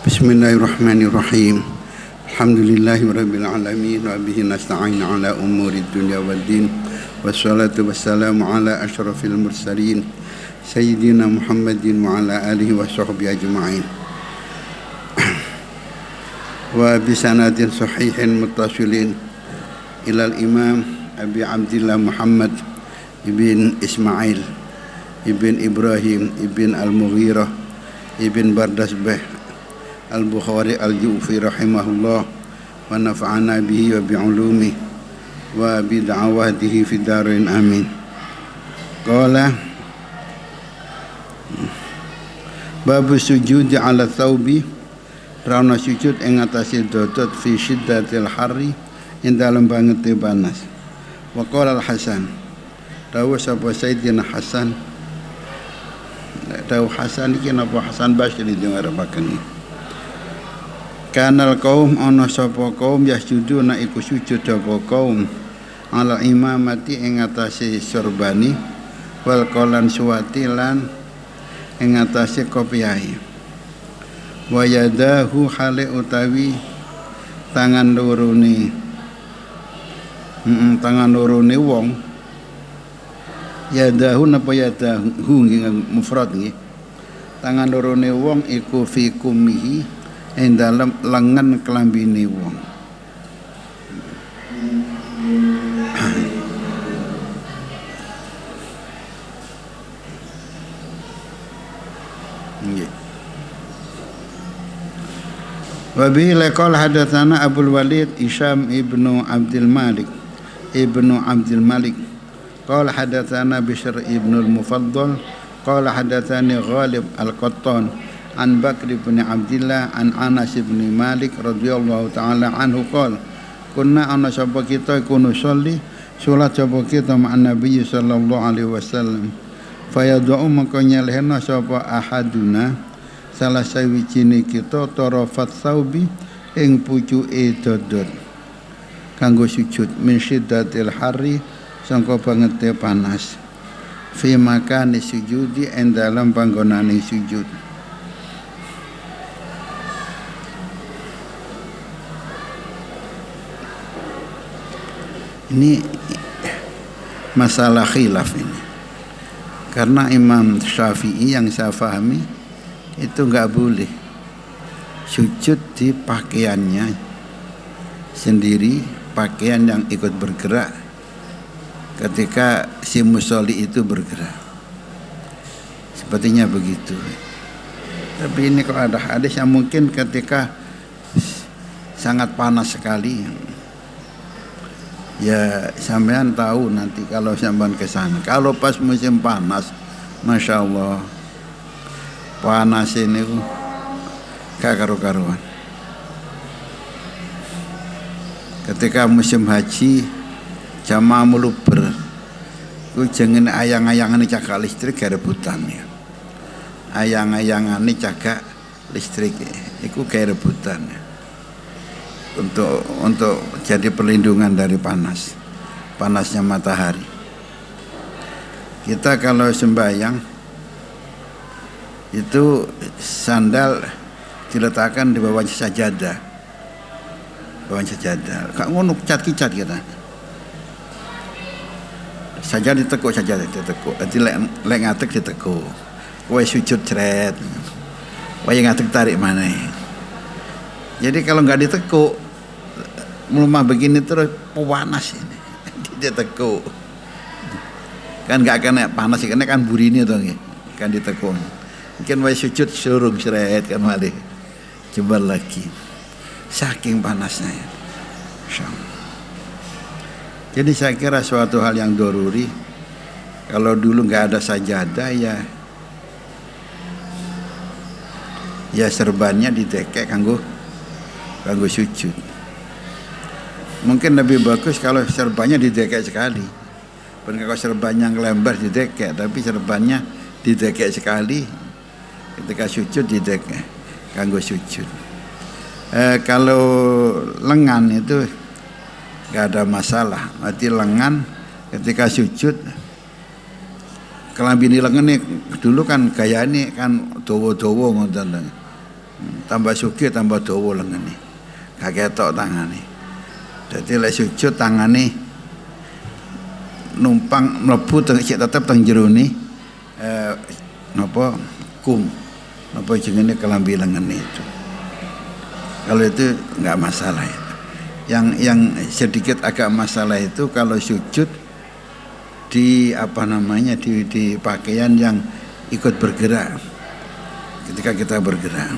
Bismillahirrahmanirrahim. Alhamdulillahirabbil alamin wa bihi nasta'in ala umuri dunya waddin. Wassalatu wassalamu ala asyrafil mursalin sayyidina Muhammadin wa ala alihi wa sahbihi ajma'in. Wa bisanadin sahihin muttasilin ilal imam Abi Abdillah Muhammad ibn Ismail ibn Ibrahim ibn Al-Mughirah ibn Bardasbah Al-Bukhari Al-Ju'fi rahimahullah wa nafa'ana bihi wa bi'ulumi wa bid'awatihi fi darin amin. Qala babu sujud ala thawbi, rana sujud ing atase dodot fi syiddatil harri ing dalem banget panas. Wa qala Al-Hasan, dawuh sapa Sayyidina Hasan, dawuh Hasan iki napa Hasan Basri dengarepaken. Kanal kaum ana sapa kaum yasjuduna iku sujud sapa kaum ala imamati ing atase sorbani wal qalan suwati lan ing atase kopiahe. Wa yadahu hale utawi tangan lorone wong, yadahu napa yadahu nggih mufrad nggih, tangan lorone wong iku fi kumihi ing dalem lengan kelambine wong. Nggih. Wa bihi laqal hadatsana Abdul Walid Isyam ibnu Abdul Malik qala hadatsana Bishr ibnu al-Mufaddal qala hadatsani Ghalib al-Qattan an Bakr bin Abdillah an Anas bin Malik radhiyallahu taala anhu qala kunna ana sapa kita iku nusolli salat sapa kita ma'an Nabi sallallahu alaihi wasallam fayad'u maka nyelehna sapa ahaduna salah sawijine kita tarafat saubi ing pucuke dodot kanggo sujud min syiddatil harri sangka bangete panas fi makani sujudi ing dalam panggonane sujud. Ini masalah khilaf ini, karena Imam Syafi'i yang saya pahami itu enggak boleh sujud di pakaiannya sendiri, pakaian yang ikut bergerak ketika si musolli itu bergerak, sepertinya begitu. Tapi ini kalau ada hadis yang mungkin ketika sangat panas sekali, ya sampean tahu nanti kalau sampean ke sana. Kalau pas musim panas, masya Allah, panas ini gak karu-karuan. Ketika musim haji, jamaah muluber, ku jangan ayang-ayangan cakak listrik gak rebutan ya. Ayang-ayangan cakak listrik, itu gak rebutan ya. Untuk jadi perlindungan dari panasnya matahari. Kita kalau sembahyang itu sandal diletakkan di bawah sajadah, kak ngono cat-kicat kita saja ditekuk nanti lek ngatek ditekuk, kowe sujud cret, kowe ngatek tarik mana. Jadi kalau nggak ditekuk melemah begini terus panas ini ditekuk kan nggak akan panas karena kan burini tuh kan ditekuk mungkin wae sujud surung seret kan malih jebal lagi saking panasnya ya. Jadi saya kira suatu hal yang doruri, kalau dulu nggak ada sajadah ya serbannya didekek kanggo sujud. Mungkin lebih bagus kalau serbannya didekek sekali. Bukan kalau serbannya ngelembar didekek, tapi serbannya didekek sekali. Ketika sujud didekek kanggo sujud. Kalau lengan itu nggak ada masalah. Berarti lengan ketika sujud kelambi lengan dulu kan gayane kan dawa-dawa ngoten. Tambah sugih tambah dawa lengene. Gak ketok tangane. Dadi lek sujud tangane numpang mlebu tetep teng jerone napa jenenge kelambi lengene itu. Kalau itu enggak masalah itu. Yang sedikit agak masalah itu kalau sujud di di pakaian yang ikut bergerak ketika kita bergerak.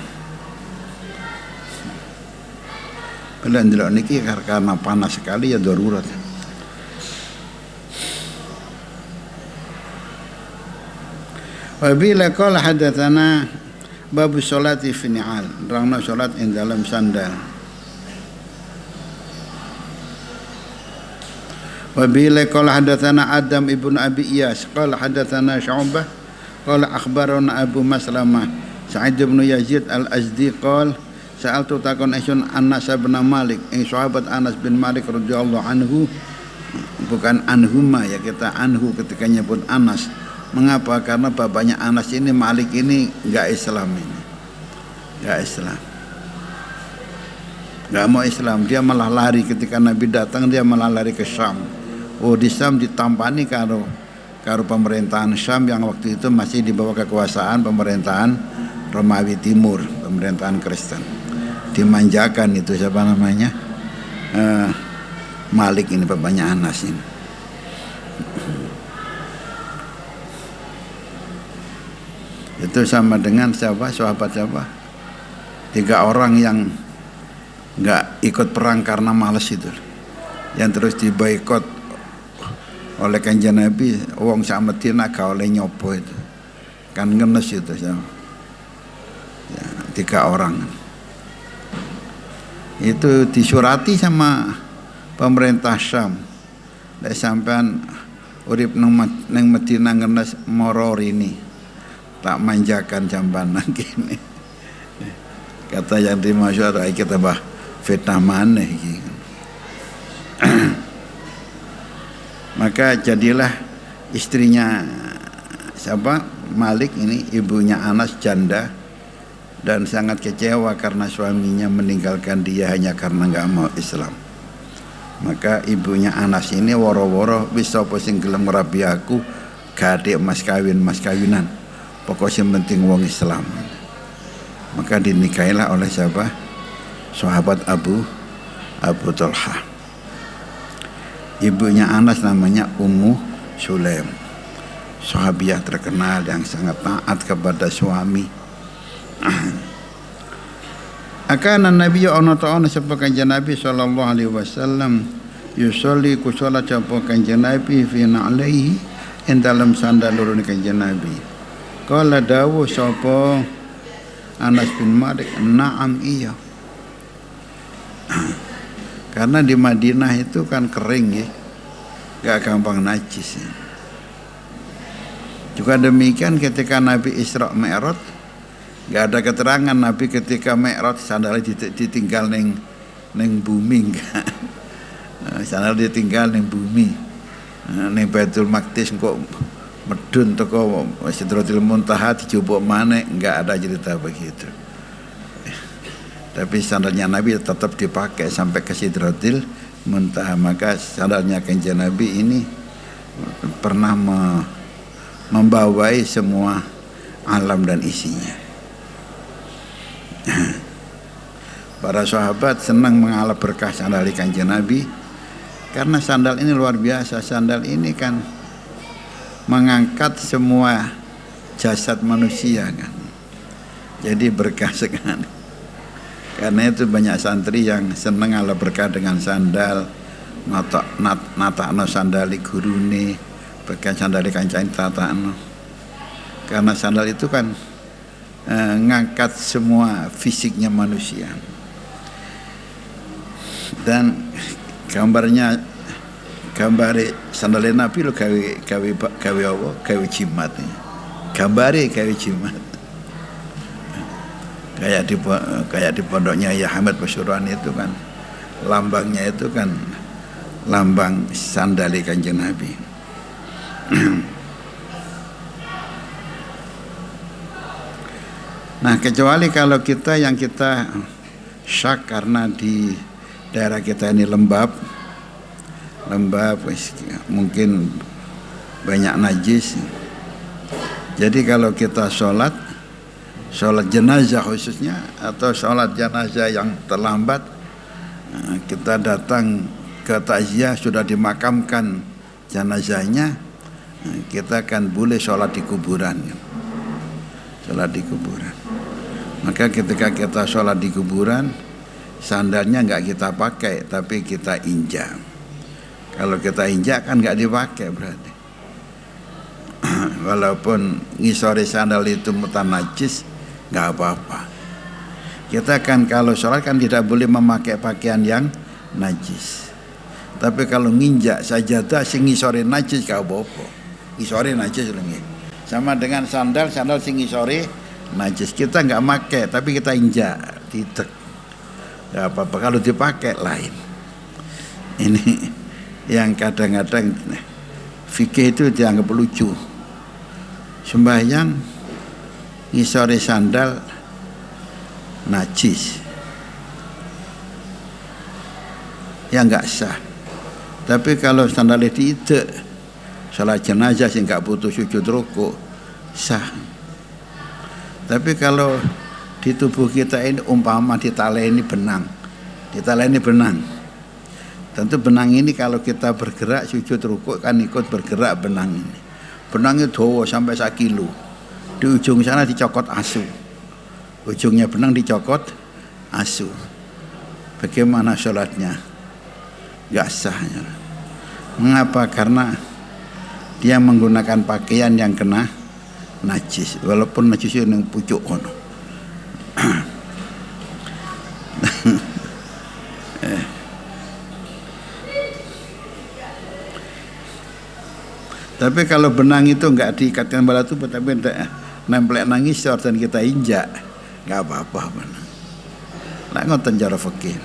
Padahal ndelok niki karena panas sekali ya darurat. Wa bila qala hadatsana bab sholati fi ni'al, rangna salat ing dalam sandal. Wa bila qala hadatsana Adam ibn Abi Iyas qala hadatsana Syu'bah qala akhbarana Abu Maslamah Sa'id bin Yazid al-Azdi qala sa'altu takon isun Anas bin Malik sahabat Anas bin Malik radhiyallahu anhu, bukan anhuma ya, kita anhu ketika nyebut Anas. Mengapa? Karena bapaknya Anas ini Malik ini enggak Islam ini. Enggak Islam. Enggak mau Islam, dia malah lari ketika Nabi datang, dia malah lari ke Syam. Oh, di Syam ditampani karo pemerintahan Syam yang waktu itu masih di bawah kekuasaan pemerintahan Romawi Timur, pemerintahan Kristen. Dimanjakan itu siapa namanya? Malik ini bapaknya Anas ini. Itu sama dengan siapa? Sahabat siapa? 3 orang yang enggak ikut perang karena malas itu. Yang terus diboikot oleh Kanjeng Nabi, wong sak Madinah gak oleh nyopo itu. Kan ngenes itu sama. Ya, 3 orang. Itu disurati sama pemerintah Syam. Lek sampean urip nang Madinah ngenes moro ini. Tak manjakan jambanan gini. Kata yang dimaksud kita bah fitnah maneh iki. Maka jadilah istrinya siapa? Malik ini, ibunya Anas janda dan sangat kecewa karena suaminya meninggalkan dia hanya karena enggak mau Islam. Maka ibunya Anas ini woro-woro wis sapa sing gelem ngerabi aku gadek mas kawinan. Pokoknya penting wong Islam. Maka dinikahilah oleh siapa? Sahabat Abu Talha. Ibunya Anas namanya Ummu Sulaim. Sahabiah terkenal yang sangat taat kepada suami. Akana Nabi ana ta'ala sapa kanjeng Nabi sallallahu alaihi wasallam yusolli ku salat sapa kanjeng Nabi fi na'laihi ing dalam sandal loro kanjeng Nabi. Kala dawuh sapa Anas bin Malik, na'am iya. Karena di Madinah itu kan kering ya, gak gampang najis ya. Juga demikian ketika Nabi Isra Mi'raj, gak ada keterangan Nabi ketika Mi'raj sandalnya ditinggal neng bumi enggak. Sandal ditinggal neng bumi. Neng Baitul Maqdis kok medun teko Sidratul Muntaha dijupuk maneh, enggak ada cerita begitu. Tapi sandalnya Nabi tetap dipakai sampai ke Sidratul Muntaha. Maka sandalnya kanjeng Nabi ini pernah membawai semua alam dan isinya. Para sahabat senang mengalap berkah sandal kanjeng Nabi karena sandal ini luar biasa. Sandal ini kan mengangkat semua jasad manusia kan. Jadi berkah sekali. Karena itu banyak santri yang seneng ala berkah dengan sandal, natakno sandali gurune, berkah sandali kancane tatakno. Karena sandal itu kan ngangkat semua fisiknya manusia. Dan gambare sandale Nabi lo gawe jimat. Gambare gawe jimat. Kayak di pondoknya Ya Hamid Pasuruan itu kan lambangnya itu kan lambang sandali kanjeng Nabi. Nah, kecuali kalau yang kita syak karena di daerah kita ini lembab, mungkin banyak najis. Jadi kalau kita sholat jenazah khususnya atau sholat jenazah yang terlambat, kita datang ke takziah sudah dimakamkan jenazahnya, kita kan boleh sholat di kuburan. Sholat di kuburan. Maka ketika kita sholat di kuburan, sandalnya nggak kita pakai, tapi kita injak. Kalau kita injak kan nggak dipakai berarti. Walaupun ngisori sandal itu mutanajis, nggak apa-apa. Kita kan kalau sholat kan tidak boleh memakai pakaian yang najis. Tapi kalau nginjak sajadah sing ngisori najis nggak apa-apa. Ngisori najis lagi. Sama dengan sandal sing ngisori najis, kita nggak pakai tapi kita injak, titek, nggak apa-apa. Kalau dipakai lain. Ini yang kadang-kadang fikih itu dianggap lucu. Sembahyang ngisori sandal najis, ya nggak sah. Tapi kalau sandal itu salat jenazah sih nggak butuh sujud rukuk, sah. Tapi kalau di tubuh kita ini umpama ditaleni benang, tentu benang ini kalau kita bergerak sujud rukuk kan ikut bergerak benang ini. Benangnya dawa sampai 1 kilo. Di ujung sana dicokot asu. Ujungnya benang dicokot asu. Bagaimana sholatnya? Gak sah. Mengapa? Karena dia menggunakan pakaian yang kena najis, walaupun najis itu yang pucuk kono. Tapi kalau benang itu enggak diikatkan bala tubuh, tapi nempel nangis dan kita injak, enggak apa-apa. Lah ngoten cara fikih.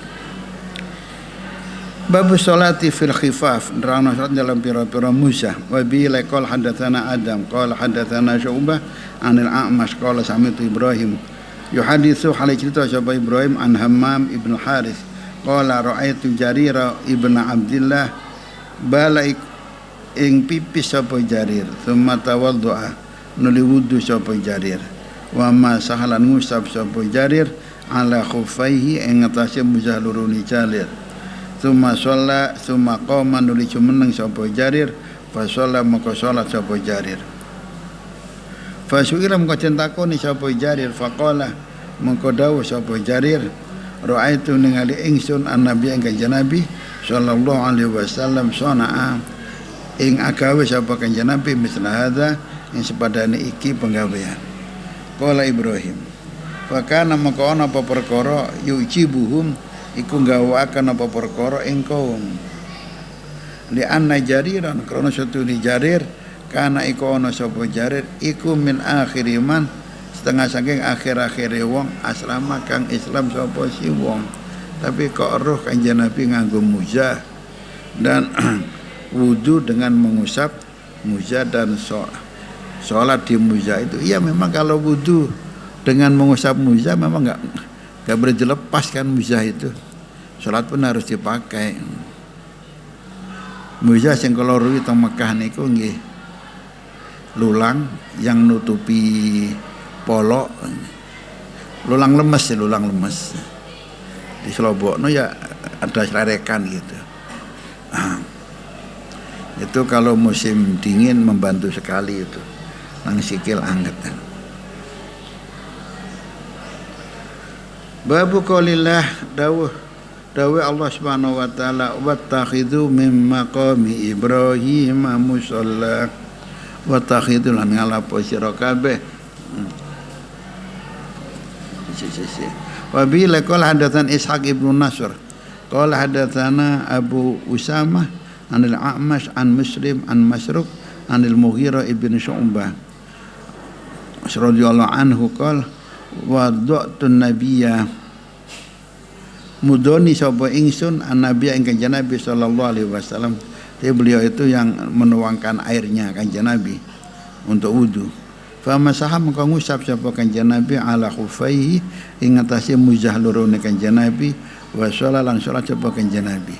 Bab sholati fil khifaf, nerangno salat dalam pira-pira musah. Wa bi laqal hadatsana Adam qala hadatsana Syu'bah anil A'mash qala sami'tu Ibrahim yuhaditsu hal cerita sapa Ibrahim an Hammam ibn Harith qala ra'aitu Jarir ibn Abdullah balaik ing pipis sapa Jarir thumma tawaddu'a nuli wudu sapa Jarir wa ma sahalan ngusap sapa Jarir ala khuffaihi ing atase musah luruni Jarir. Summa sholla summa qoma nuli cumeneng sapa Jarir fa sholla maka sholat sapa Jarir. Fa suila maka centakoni sapa Jarir faqala maka dawuh sapa Jarir ra'aitu ningali ingsun annabi ing kanjeng Nabi sallallahu alaihi wasallam sana'a ing agawe sapa kanjeng Nabi misla hadza ing sepadane iki penggawean. Qala Ibrahim fa kana maka ana apa perkara yujibuhum iku nggawakan apa perkara ing kaum li anna Jariran krana satune Jarir kana iku ana sapa Jarir iku min akhiriman setengah saking akhir-akhire wong aslama kang Islam sapa si wong. Tapi kok roh kanjeng Nabi nganggo muzah dan wudu dengan mengusap muzah dan sholat di muzah itu. Iya memang kalau wudu dengan mengusap muzah memang enggak boleh dilepaskan muzah itu. Salat pun harus dipakai. Muzah sing kula ruwi teng Mekah niku nggih lulang yang nutupi polok. Lulang lemes. Di Selobokno ya ada selerekan gitu. Itu kalau musim dingin membantu sekali itu. Nang sikil anget. Babu qaulillah dawuh Allah Subhanahu wa taala wattakhidhu min maqami Ibrahim musalla wattakhidhu lan ngalapo sira kabeh. Wa bi laqal hadatsan Ishaq ibn Nasr qala hadatsana Abu Usamah anil A'mash an Muslim an Masruq anil Mughirah ibn Syu'bah radhiyallahu anhu qala wada'tun nabiyya mudoni sapa ingsun an-nabi ing kanjeng Nabi sallallahu alaihi wasallam. Jadi beliau itu yang menuangkan airnya kanjeng Nabi untuk wudu. Fa masaha mengko ngusap sapa Kanjeng Nabi ala khufaihi ing atase muzah lorone Kanjeng Nabi wa lan salat sapa Kanjeng Nabi.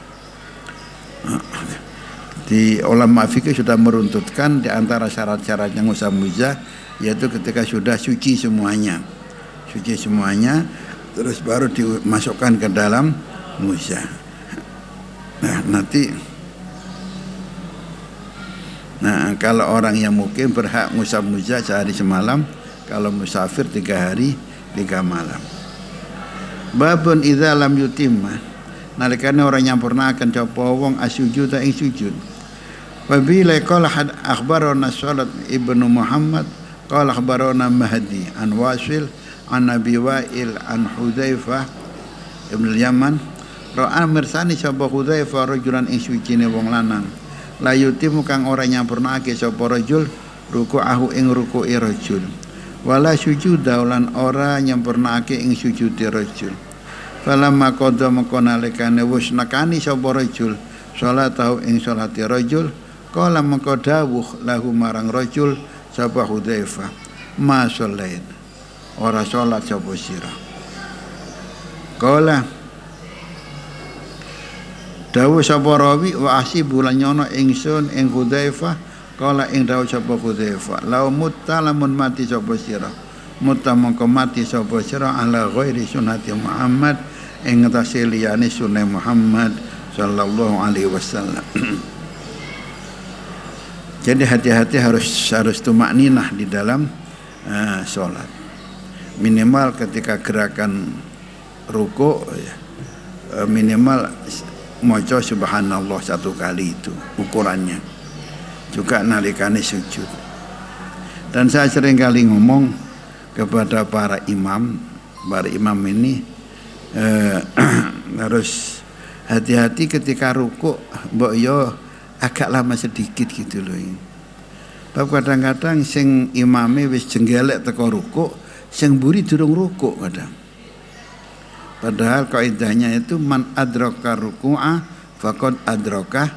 Di ulama fikih sudah meruntutkan di antara syarat-syaratnya ngusap muzah yaitu ketika sudah suci semuanya. Suci semuanya terus baru dimasukkan ke dalam muzah. Nah, kalau orang yang mukim berhak ngusap muzah sehari semalam, kalau musafir 3 hari 3 malam. Babun idza lam yutimma, nalikane orang nyampurnaken sapa wong asujud ing sujud. Wa bi la qala akhbarana Salat ibnu Muhammad qala akhbarana Mahdi an Wasil an Nabi Wa'il an Hudzaifah ibn al-Yaman ra'a mirsani sapa Hudzaifah rajulan ing sucine wong lanang la yutimu kang ora nyampurnake sapa rajul ruku'ahu ing ruku'i rajul wala sujuda lan ora nyampurnake ing sujude rajul falamma qadha makonalekane wis nakani sapa rajul salatahu ing salate rajul qala mengko dawuh lahu marang rajul sapa Hudzaifah ma sholain ora salat sapa sira qala dawuh sapa rawi wa asibu lan nyono ingsun ing Hudzaifah kala ing dawuh sapa Hudzaifah la mutalamun mati sapa sira mutamangka mati sapa sira ala ghairi sunnati Muhammad ing ngatasi liyane sunah Muhammad sallallahu alaihi wasallam. Jadi hati-hati harus tumakninah di dalam salat. Minimal ketika gerakan ruku minimal maca subhanallah 1 kali itu ukurannya. Juga nalikane sujud. Dan saya sering kali ngomong kepada para imam ini harus hati-hati ketika ruku, mbok yo agak lama sedikit gitu loh. Bab kadang-kadang sing imame wis jenggelek teko ruku, sing mburi durung ruku kadang. Padahal kaidahnya itu man adraka ruku'a faqad adraka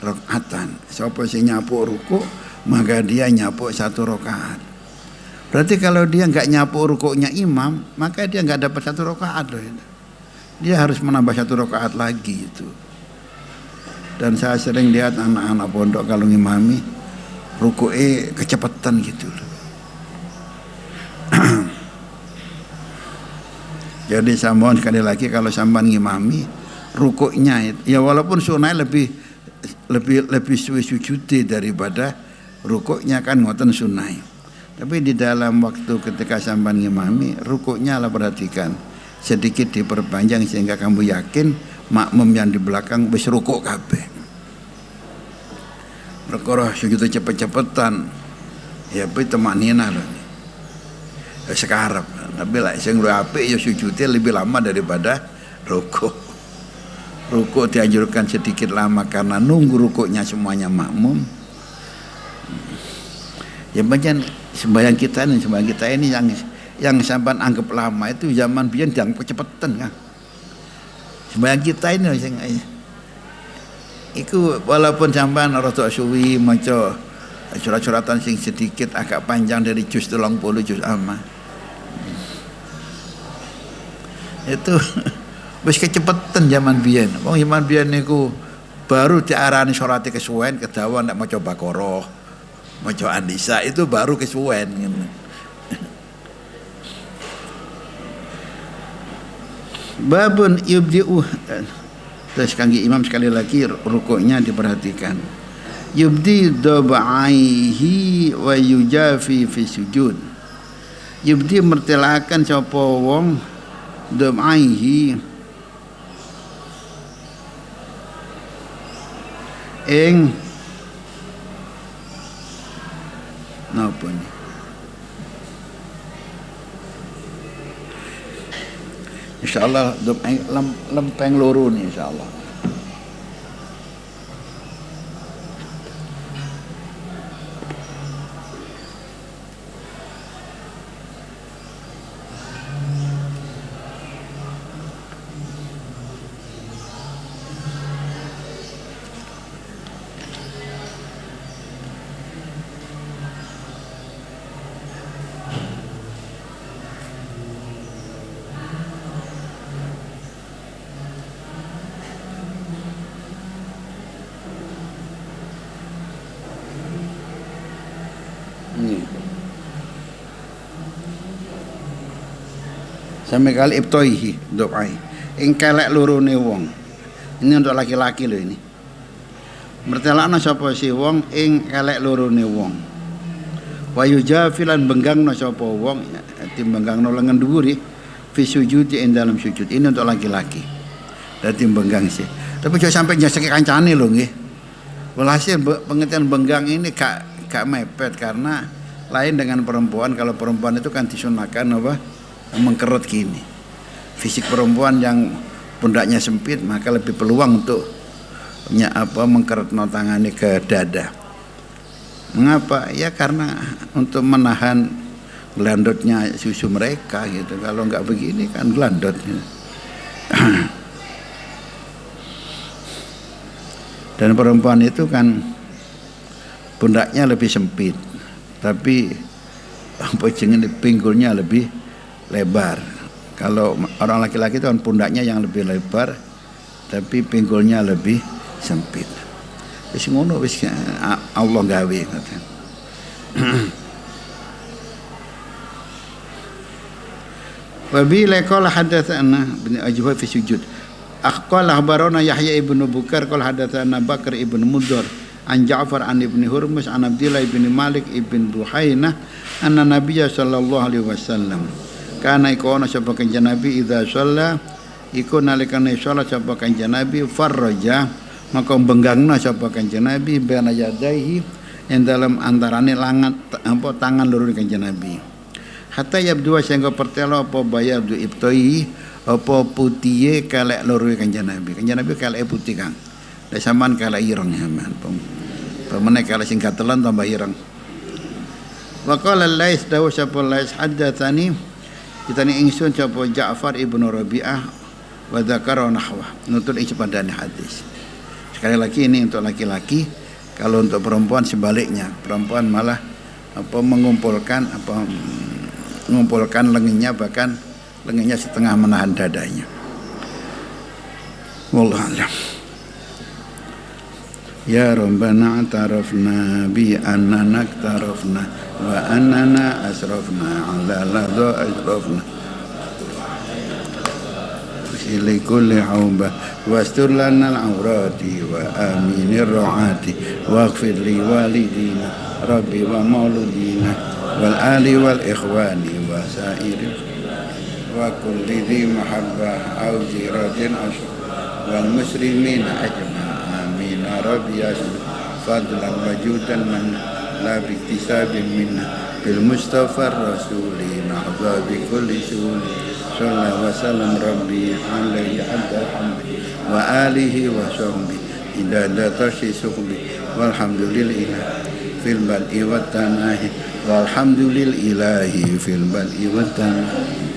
rakaatan. Siapa sing nyapuk ruku, maka dia nyapuk 1 rakaat. Berarti kalau dia enggak nyapuk rukuknya imam, maka dia enggak dapat 1 rakaat loh. Dia harus menambah 1 rakaat lagi itu. Dan saya sering lihat anak-anak pondok kalau ngimami ruku'e kecepatan gitu loh. Jadi sampean sekali lagi kalau sampean ngimami rukuknya ya walaupun sunai lebih suwi sujudi daripada rukuknya kan ngoten sunai. Tapi di dalam waktu ketika sampean ngimami rukuknya lah perhatikan sedikit diperpanjang sehingga kamu yakin makmum yang di belakang wis rukuk kabeh. Perkara sujud cepet-cepetan ya pe temanina lho. Sekarang tapi lah sing luwih apik ya sujudnya lebih lama daripada rukuk. Rukuk dianjurkan sedikit lama karena nunggu rukuknya semuanya makmum. Ya macam sembahyang kita ini yang sampean anggap lama itu zaman biyen dianggap kecepatan kan. Sembahyang kita ini sing iku walaupun sampean rada suwi maca surat-suratan sing sedikit agak panjang dari juz 30 juz amma. Itu wis kecepatan zaman biyen. Wong zaman biyen niku baru diarani salate kesuwen kedawan nek maca Baqarah, maca An-Nisa itu baru kesuwen ngono. Babun yubdi'u. Terus kangge imam sekali lagi rukuknya diperhatikan. Yubdi dabaihi wa yujafi fi sujud. Yubdi mertelakan sapa wong dabaihi ing napa ni insyaallah lempeng loro ni insyaallah. Sampai kali ibtoihi doai ing kelek lorone wong. Ini untuk laki-laki loh ini. Mertelakna sapa si wong ing kelek lorone wong. Wa yujafilan benggangna sapa wong timbangno lengan dhuwuri fi sujudi ing dalam sujud. Ini untuk laki-laki. Dadi benggang sih. Tapi jangan sampai nyeseki kancane lho nggih. Walhasil pengertian benggang ini gak mepet karena lain dengan perempuan. Kalau perempuan itu kan disunahkan apa? Mengkerut gini. Fisik perempuan yang pundaknya sempit maka lebih peluang untuk mengkerut tangannya ke dada. Mengapa? Ya karena untuk menahan gelandotnya susu mereka gitu. Kalau nggak begini kan gelandot. Dan perempuan itu kan pundaknya lebih sempit, tapi pinggulnya lebih lebar. Kalau orang laki-laki itu kan pundaknya yang lebih lebar, tapi pinggulnya lebih sempit. Wis ngono wis Allah gawe ngoten. Wa bi laqala hadatsana bin ajwa fi sujud. Qala akhbarana Yahya ibn Bukar qala hadatsana Bakr ibn Mudhar an Ja'far an ibn Hurmus an Abdullah ibn Malik ibn Buhainah anna Nabiyya sallallahu alaihi wasallam kana ikona sapa kanjeng Nabi idza shalla iku nalikane salat sapa kanjeng Nabi farraja maka benggangna sapa kanjeng Nabi baina yadaihi yang dalam antarane tangan loro kanjeng Nabi hatta yabdua sehingga pertelo apa bayadu ibtoi apa putihe kalek loro kanjeng Nabi. Kanjeng Nabi kalek putih Kang. Lah sampean kalek ireng sampean. Pemene kalek sing gatelan tambah ireng. Wa qala Lais dawu sapa Lais haddatsani kitane ingsun sapa Ja'far ibnu Rabi'ah wa dzakara nahwa. Nutul ing sepadane hadis. Sekali lagi ini untuk laki-laki, kalau untuk perempuan sebaliknya. Perempuan malah mengumpulkan lengannya bahkan lengannya setengah menahan dadanya. Wallahu a'lam. Ya Rabbana atarafna bi annana aktarafna wa annana asrafna ala ladha asrafna ila kulli auba wastur lana al-awrati wa aminir ru'ati waghfir li walidina rabbi wa mauludina wal ali wal ikhwani wa sairil wa kulli dhi mahabbah au jiratin asyuk wal muslimina ajma' amin rabbi yasud fadlan wajudan man la biktisabin minna bil mustafa rasuli nahza bi kulli suli sallallahu wa sallam rabbi alaihi abdal hamdi wa alihi wa sahbihi idadata syisuhbi walhamdulillah fil bad'i wa tanahi walhamdulillahi fil bad'i wa tanahi